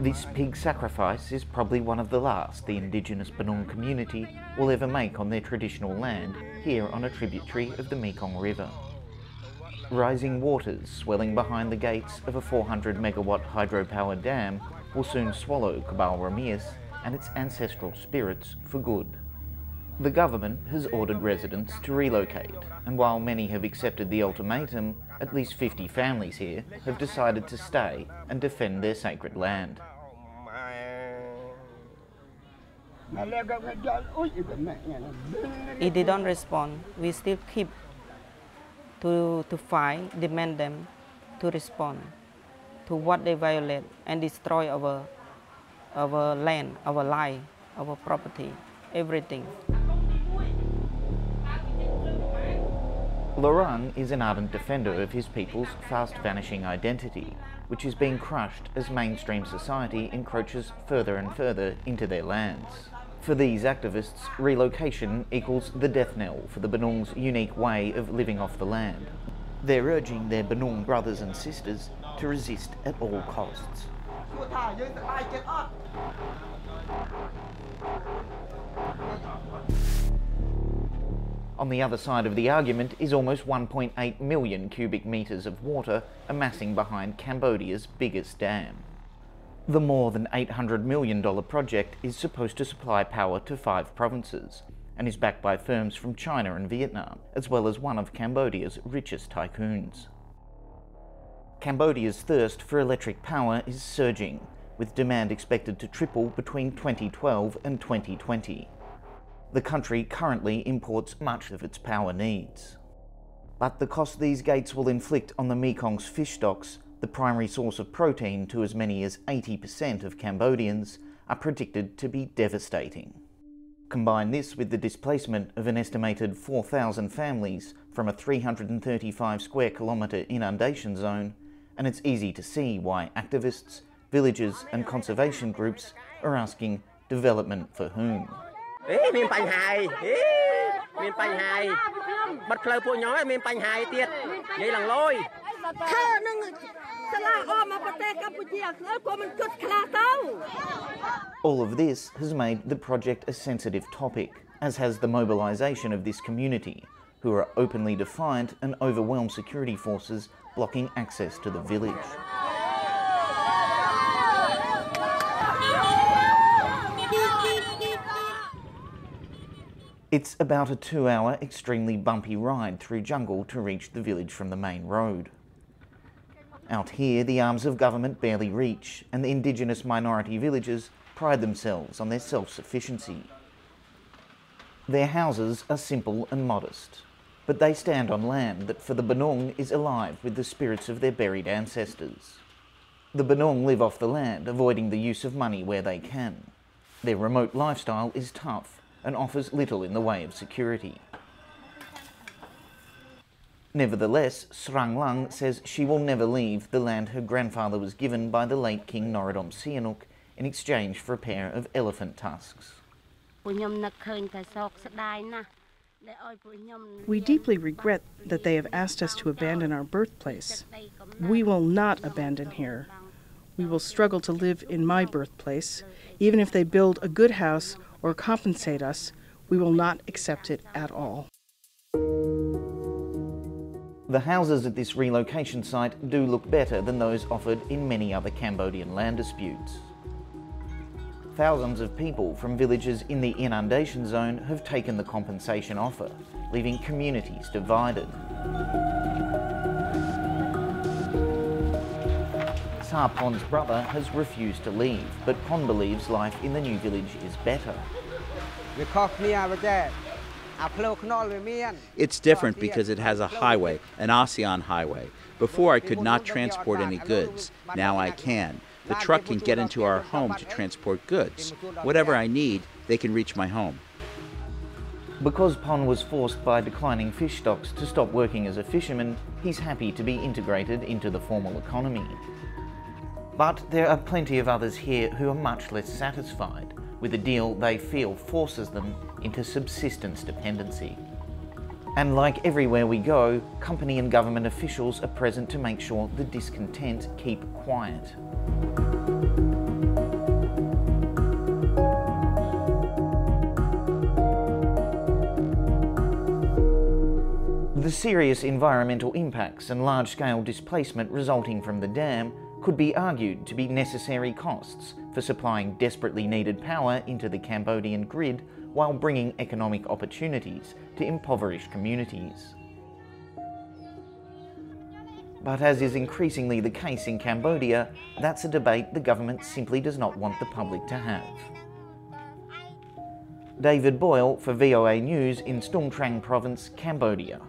This pig sacrifice is probably one of the last the Indigenous Benung community will ever make on their traditional land here on a tributary of the Mekong River. Rising waters swelling behind the gates of a 400 megawatt hydropower dam will soon swallow Cabal Ramius and its ancestral spirits for good. The government has ordered residents to relocate, and while many have accepted the ultimatum, at least 50 families here have decided to stay and defend their sacred land. If they don't respond, we still keep to fight, demand them to respond to what they violate and destroy our land, our life, our property, everything. Lorang is an ardent defender of his people's fast-vanishing identity, which is being crushed as mainstream society encroaches further and further into their lands. For these activists, relocation equals the death knell for the Benung's unique way of living off the land. They're urging their Benung brothers and sisters to resist at all costs. On the other side of the argument is almost 1.8 million cubic metres of water amassing behind Cambodia's biggest dam. The more than $800 million project is supposed to supply power to 5 provinces and is backed by firms from China and Vietnam, as well as one of Cambodia's richest tycoons. Cambodia's thirst for electric power is surging, with demand expected to triple between 2012 and 2020. The country currently imports much of its power needs. But the cost these gates will inflict on the Mekong's fish stocks, the primary source of protein to as many as 80% of Cambodians, are predicted to be devastating. Combine this with the displacement of an estimated 4,000 families from a 335 square kilometre inundation zone, and it's easy to see why activists, villagers and conservation groups are asking development for whom. All of this has made the project a sensitive topic, as has the mobilisation of this community, who are openly defiant and overwhelm security forces blocking access to the village. It's about a 2-hour, extremely bumpy ride through jungle to reach the village from the main road. Out here, the arms of government barely reach, and the Indigenous minority villagers pride themselves on their self-sufficiency. Their houses are simple and modest, but they stand on land that for the Benung is alive with the spirits of their buried ancestors. The Benung live off the land, avoiding the use of money where they can. Their remote lifestyle is tough and offers little in the way of security. Nevertheless, Srang Lung says she will never leave the land her grandfather was given by the late King Norodom Sihanouk in exchange for a pair of elephant tusks. We deeply regret that they have asked us to abandon our birthplace. We will not abandon here. We will struggle to live in my birthplace. Even if they build a good house or compensate us, we will not accept it at all. The houses at this relocation site do look better than those offered in many other Cambodian land disputes. Thousands of people from villages in the inundation zone have taken the compensation offer, leaving communities divided. Sa Pon's brother has refused to leave, but Pon believes life in the new village is better. It's different because it has a highway, an ASEAN highway. Before I could not transport any goods. Now I can. The truck can get into our home to transport goods. Whatever I need, they can reach my home. Because Pon was forced by declining fish stocks to stop working as a fisherman, he's happy to be integrated into the formal economy. But there are plenty of others here who are much less satisfied with a deal they feel forces them into subsistence dependency. And like everywhere we go, company and government officials are present to make sure the discontent keep quiet. The serious environmental impacts and large-scale displacement resulting from the dam could be argued to be necessary costs for supplying desperately needed power into the Cambodian grid while bringing economic opportunities to impoverished communities. But as is increasingly the case in Cambodia, that's a debate the government simply does not want the public to have. David Boyle for VOA News in Stung Treng Province, Cambodia.